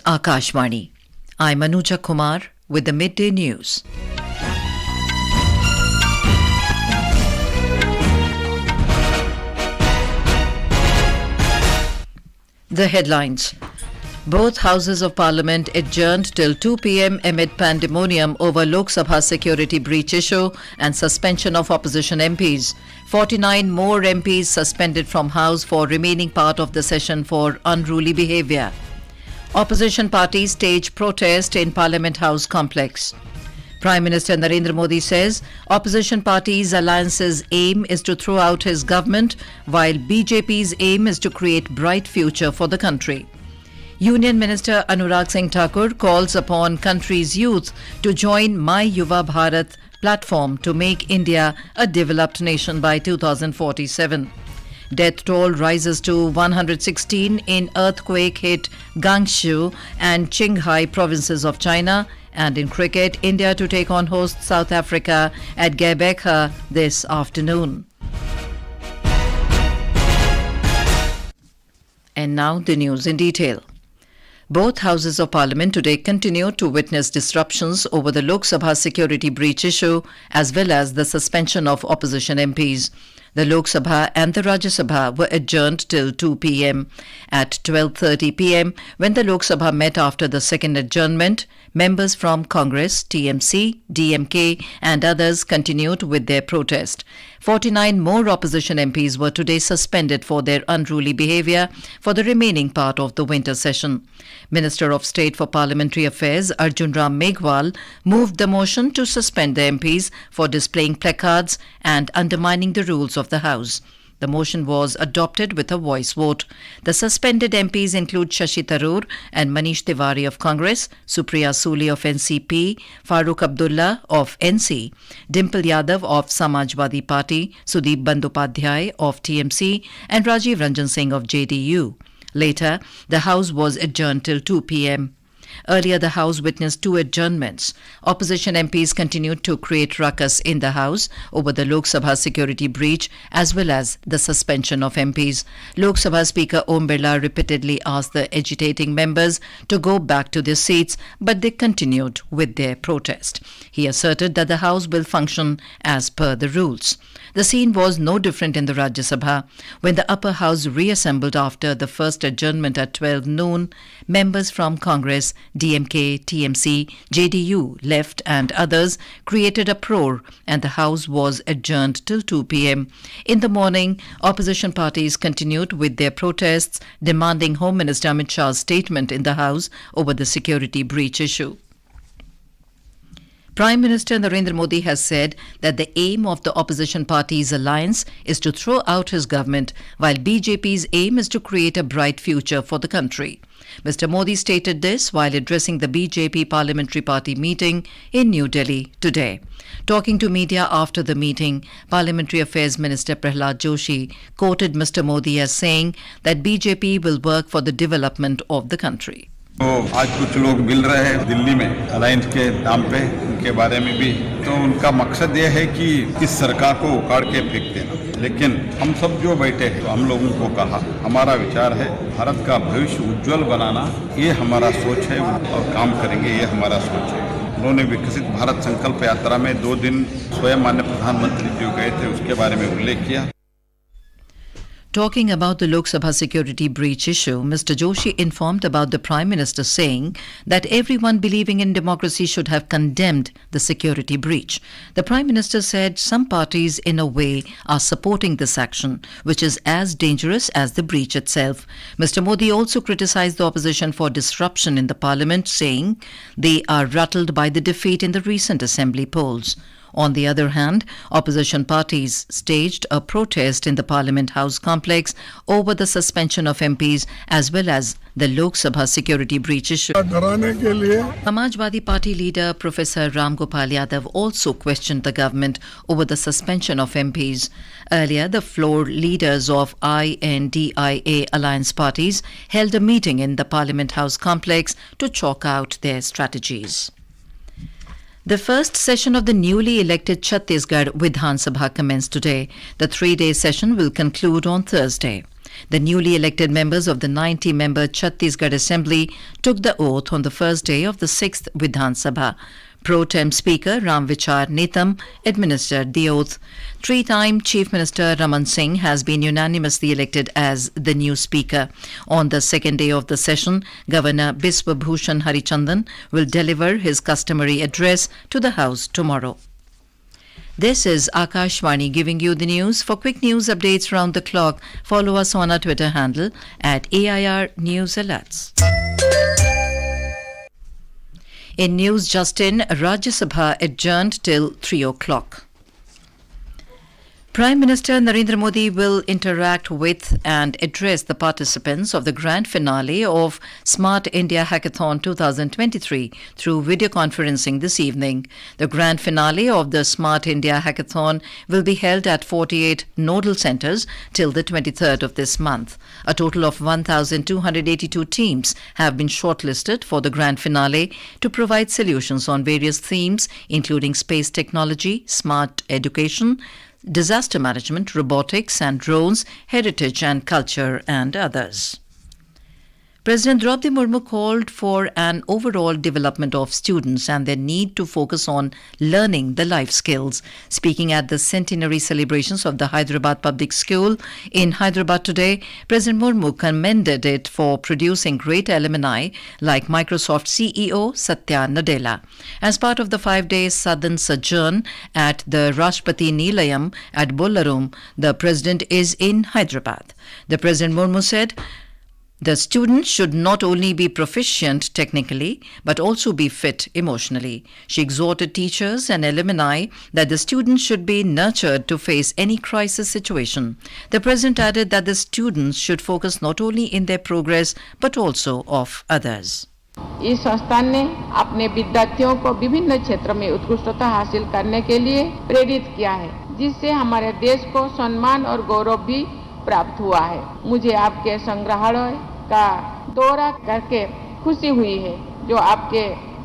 Akashvani. I'm Anuja Kumar with the midday news. The headlines. Both houses of parliament adjourned till 2 p.m. amid pandemonium over Lok Sabha security breach issue and suspension of opposition MPs. 49 more MPs suspended from House for remaining part of the session for unruly behaviour. Opposition parties stage protest in Parliament House complex. Prime Minister Narendra Modi says opposition parties' alliance's aim is to throw out his government, while BJP's aim is to create bright future for the country. Union Minister Anurag Singh Thakur calls upon country's youth to join My Yuva Bharat platform to make India a developed nation by 2047. Death toll rises to 116 in earthquake-hit Gansu and Qinghai provinces of China. And in cricket, India to take on host South Africa at Gqeberha this afternoon. And now the news in detail. Both houses of parliament today continue to witness disruptions over the Lok Sabha security breach issue as well as the suspension of opposition MPs. The Lok Sabha and the Rajya Sabha were adjourned till 2 p.m. At 12:30 p.m., when the Lok Sabha met after the second adjournment, members from Congress, TMC, DMK and others continued with their protest. 49 more opposition MPs were today suspended for their unruly behaviour for the remaining part of the winter session. Minister of State for Parliamentary Affairs Arjun Ram Meghwal moved the motion to suspend the MPs for displaying placards and undermining the rules of the House. The motion was adopted with a voice vote. The suspended MPs include Shashi Tharoor and Manish Tiwari of Congress, Supriya Suli of NCP, Farooq Abdullah of NC, Dimple Yadav of Samajwadi Party, Sudeep Bandyopadhyay of TMC and Rajiv Ranjan Singh of JDU. Later, the House was adjourned till 2 p.m. Earlier, the House witnessed two adjournments. Opposition MPs continued to create ruckus in the House over the Lok Sabha security breach as well as the suspension of MPs. Lok Sabha Speaker Om Birla repeatedly asked the agitating members to go back to their seats, but they continued with their protest. He asserted that the House will function as per the rules. The scene was no different in the Rajya Sabha. When the upper house reassembled after the first adjournment at 12 noon, members from Congress, DMK, TMC, JDU, Left and others created uproar and the House was adjourned till 2 p.m. In the morning, opposition parties continued with their protests demanding Home Minister Amit Shah's statement in the House over the security breach issue. Prime Minister Narendra Modi has said that the aim of the opposition party's alliance is to throw out his government, while BJP's aim is to create a bright future for the country. Mr. Modi stated this while addressing the BJP Parliamentary Party meeting in New Delhi today. Talking to media after the meeting, Parliamentary Affairs Minister Prahlad Joshi quoted Mr. Modi as saying that BJP will work for the development of the country. तो आज कुछ लोग मिल रहे हैं दिल्ली में alliance के नाम पे, उनके बारे में भी तो उनका मकसद ये है कि इस सरकार को उखाड़ के फेंक देना। लेकिन हम सब जो बैठे हैं हम लोगों को कहा हमारा विचार है भारत का भविष्य उज्जवल बनाना, ये हमारा सोच है और काम करेंगे, ये हमारा सोच है। उन्होंने विकसित भारत संकल्प यात्रा में 2 दिन स्वयं माननीय प्रधानमंत्री जी गए थे, उसके बारे में उल्लेख किया। Talking about the Lok Sabha security breach issue, Mr. Joshi informed about the Prime Minister saying that everyone believing in democracy should have condemned the security breach. The Prime Minister said some parties in a way are supporting this action, which is as dangerous as the breach itself. Mr. Modi also criticized the opposition for disruption in the parliament, saying they are rattled by the defeat in the recent assembly polls. On the other hand, opposition parties staged a protest in the Parliament House complex over the suspension of MPs as well as the Lok Sabha security breach issue. Samajwadi Party leader Professor Ram Gopal Yadav also questioned the government over the suspension of MPs. Earlier, the floor leaders of INDIA alliance parties held a meeting in the Parliament House complex to chalk out their strategies. The first session of the newly elected Chhattisgarh Vidhan Sabha commenced today. The 3-day session will conclude on Thursday. The newly elected members of the 90-member Chhattisgarh Assembly took the oath on the first day of the 6th Vidhan Sabha. Pro tem Speaker Ram Vichar Netam administered the oath. Three-time Chief Minister Raman Singh has been unanimously elected as the new Speaker. On the second day of the session, Governor Biswa Bhushan Harichandan will deliver his customary address to the House tomorrow. This is Akashvani giving you the news. For quick news updates round the clock, follow us on our Twitter handle at AIR News Alerts. In news just in, Rajya Sabha adjourned till 3 o'clock. Prime Minister Narendra Modi will interact with and address the participants of the grand finale of Smart India Hackathon 2023 through video conferencing this evening. The grand finale of the Smart India Hackathon will be held at 48 nodal centres till the 23rd of this month. A total of 1,282 teams have been shortlisted for the grand finale to provide solutions on various themes including space technology, smart education, disaster management, robotics and drones, heritage and culture and others. President Draupadi Murmu called for an overall development of students and their need to focus on learning the life skills. Speaking at the centenary celebrations of the Hyderabad Public School in Hyderabad today, President Murmu commended it for producing great alumni like Microsoft CEO Satya Nadella. As part of the 5-day Southern sojourn at the Rashtrapati Nilayam at Bollarum, the President is in Hyderabad. The President Murmu said, the students should not only be proficient technically, but also be fit emotionally. She exhorted teachers and alumni that the students should be nurtured to face any crisis situation. The President added that the students should focus not only in their progress, but also of others. इस संस्थान ने अपने विद्यार्थियों को विभिन्न क्षेत्रों में उत्कृष्टता हासिल करने के लिए प्रेरित किया है, जिससे हमारे देश को सम्मान और गौरव भी प्राप्त हुआ है। मुझे आपके संग्रहालय का दौरा करके खुशी हुई है, जो आपके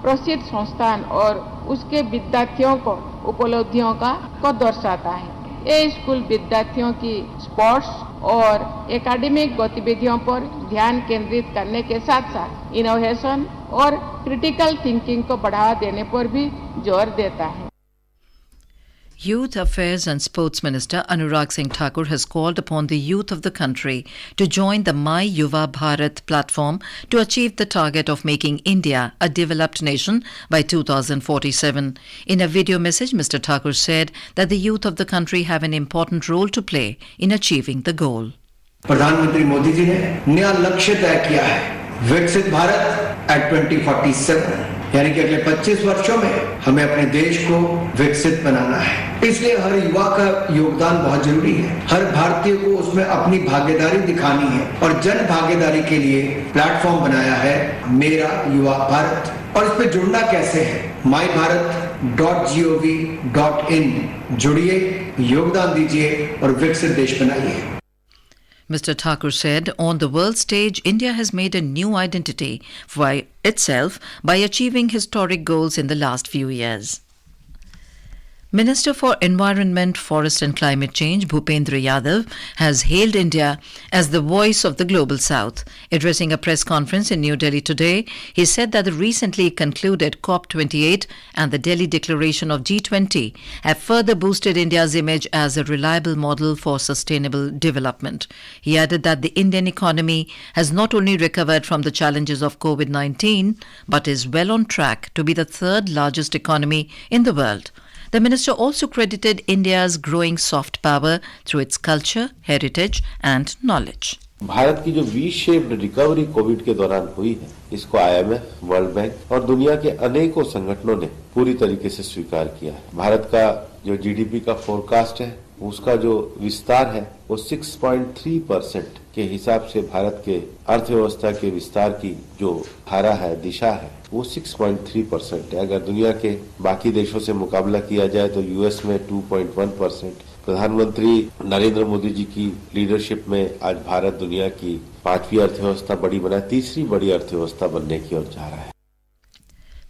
प्रसिद्ध संस्थान और उसके विद्यार्थियों को उपलब्धियों को दर्शाता है। ये स्कूल विद्यार्थियों की स्पोर्ट्स और एकेडमिक गतिविधियों पर ध्यान केंद्रित करने के साथ साथ इनोवेशन और क्रिटिकल थिंकिंग को बढ़ावा देने पर भी जोर देता है। Youth Affairs and Sports Minister Anurag Singh Thakur has called upon the youth of the country to join the My Yuva Bharat platform to achieve the target of making India a developed nation by 2047. In a video message, Mr. Thakur said that the youth of the country have an important role to play in achieving the goal. प्रधानमंत्री मोदी जी ने नया लक्ष्य तय किया है, विकसित Bharat eight 2047, यानी कि अगले 25 वर्षों में हमें अपने देश को विकसित बनाना है। इसलिए हर युवा का योगदान बहुत जरूरी है। हर भारतीय को उसमें अपनी भागीदारी दिखानी है और जन भागीदारी के लिए प्लेटफॉर्म बनाया है मेरा युवा भारत। और इस पे जुड़ना कैसे है? mybharat.gov.in जुड़िए, योगदान दीजिए और विकसित देश बनाइए। Mr. Thakur said, on the world stage, India has made a new identity for itself by achieving historic goals in the last few years. Minister for Environment, Forest and Climate Change, Bhupendra Yadav, has hailed India as the voice of the Global South. Addressing a press conference in New Delhi today, he said that the recently concluded COP28 and the Delhi Declaration of G20 have further boosted India's image as a reliable model for sustainable development. He added that the Indian economy has not only recovered from the challenges of COVID-19, but is well on track to be the third largest economy in the world. The minister also credited India's growing soft power through its culture, heritage and knowledge. Bharat की जो we-shaped recovery Covid के दौरान हुई है, इसको IMF, world bank और दुनिया के अनेकों संगठनों ने पूरी तरीके से स्वीकार किया है। भारत का जो जीडीपी का फोरकास्ट है, उसका जो विस्तार है, वो 6.3% के हिसाब से भारत के अर्थव्यवस्था के विस्तार की जो धारा है, दिशा है, वो 6.3% है। अगर दुनिया के बाकी देशों से मुकाबला किया जाए तो यूएस में 2.1%। प्रधानमंत्री नरेंद्र मोदी जी की लीडरशिप में आज भारत दुनिया की 5वीं अर्थव्यवस्था बड़ी बना, तीसरी बड़ी अर्थव्यवस्था बनने की ओर जा रहा है।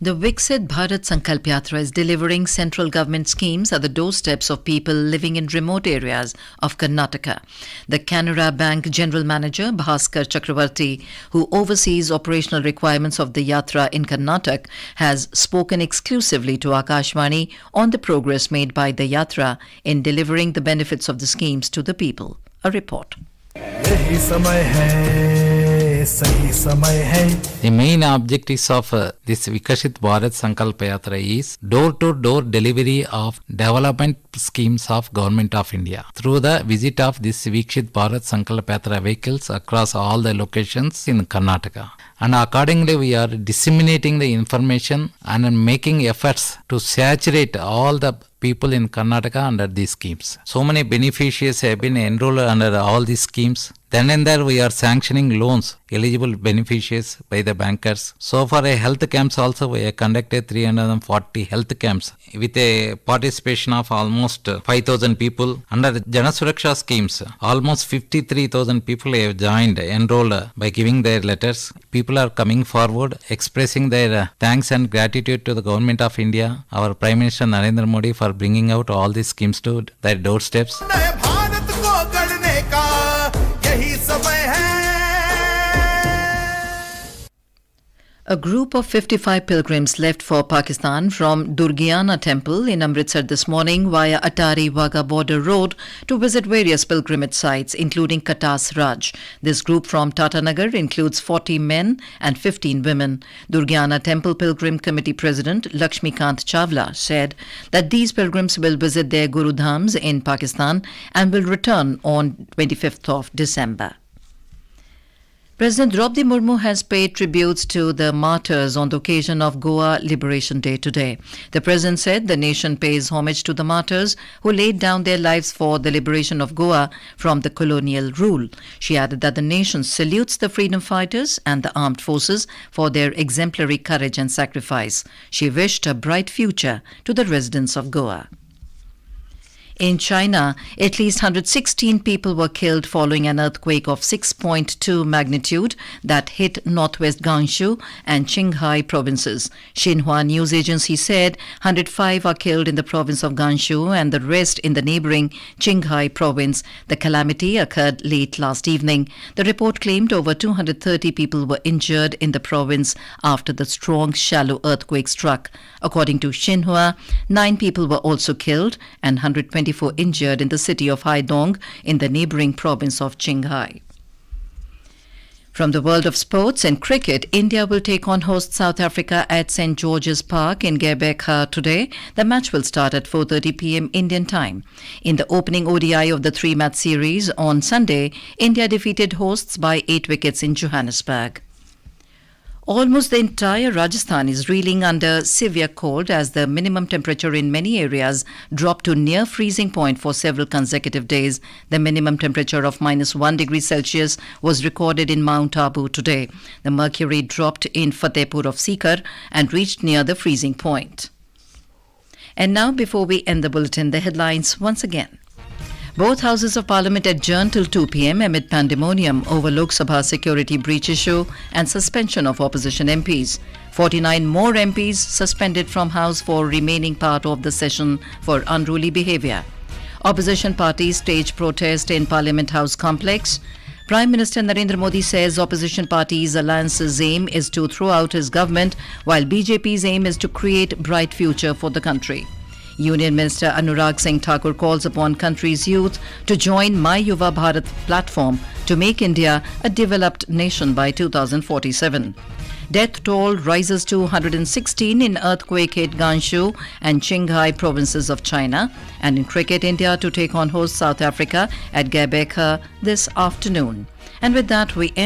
The Viksit Bharat Sankalp Yatra is delivering central government schemes at the doorsteps of people living in remote areas of Karnataka. The Canara Bank General Manager Bhaskar Chakravarti, who oversees operational requirements of the Yatra in Karnataka, has spoken exclusively to Akashvani on the progress made by the Yatra in delivering the benefits of the schemes to the people. A report. The main objectives of this Viksit Bharat Sankalp Yatra is door-to-door delivery of development schemes of Government of India through the visit of this Viksit Bharat Sankalp Yatra vehicles across all the locations in Karnataka. And accordingly, we are disseminating the information and making efforts to saturate all the people in Karnataka under these schemes. So many beneficiaries have been enrolled under all these schemes. Then and there we are sanctioning loans, eligible beneficiaries by the bankers. So for a health camps also we have conducted 340 health camps with a participation of almost 5,000 people. Under Jana Suraksha schemes, almost 53,000 people have joined, enrolled by giving their letters. People are coming forward, expressing their thanks and gratitude to the Government of India, our Prime Minister Narendra Modi, for bringing out all these schemes to their doorsteps. A group of 55 pilgrims left for Pakistan from Durgiana Temple in Amritsar this morning via Atari-Wagha border road to visit various pilgrimage sites, including Katas Raj. This group from Tatanagar includes 40 men and 15 women. Durgiana Temple Pilgrim Committee President Lakshmikant Chawla said that these pilgrims will visit their Guru Dhams in Pakistan and will return on 25th of December. President Draupadi Murmu has paid tributes to the martyrs on the occasion of Goa Liberation Day today. The president said the nation pays homage to the martyrs who laid down their lives for the liberation of Goa from the colonial rule. She added that the nation salutes the freedom fighters and the armed forces for their exemplary courage and sacrifice. She wished a bright future to the residents of Goa. In China, at least 116 people were killed following an earthquake of 6.2 magnitude that hit northwest Gansu and Qinghai provinces. Xinhua news agency said 105 are killed in the province of Gansu and the rest in the neighboring Qinghai province. The calamity occurred late last evening. The report claimed over 230 people were injured in the province after the strong, shallow earthquake struck. According to Xinhua, 9 people were also killed and 124 injured in the city of Haidong in the neighboring province of Qinghai. From the world of sports and cricket, India will take on host South Africa at St. George's Park in Gqeberha today. The match will start at 4:30 p.m. Indian time. In the opening ODI of the 3-match series on Sunday, India defeated hosts by 8 wickets in Johannesburg. Almost the entire Rajasthan is reeling under severe cold as the minimum temperature in many areas dropped to near freezing point for several consecutive days. The minimum temperature of -1 degree Celsius was recorded in Mount Abu today. The mercury dropped in Fatehpur of Sikar and reached near the freezing point. And now, before we end the bulletin, the headlines once again. Both houses of parliament adjourned till 2 p.m. amid pandemonium over Lok Sabha security breach issue and suspension of opposition MPs. 49 more MPs suspended from House for remaining part of the session for unruly behaviour. Opposition parties stage protest in Parliament House complex. Prime Minister Narendra Modi says opposition parties' alliance's aim is to throw out his government, while BJP's aim is to create bright future for the country. Union Minister Anurag Singh Thakur calls upon country's youth to join My Yuva Bharat platform to make India a developed nation by 2047. Death toll rises to 116 in earthquake-hit Gansu and Qinghai provinces of China. And in cricket, India to take on host South Africa at Gqeberha this afternoon. And with that, we end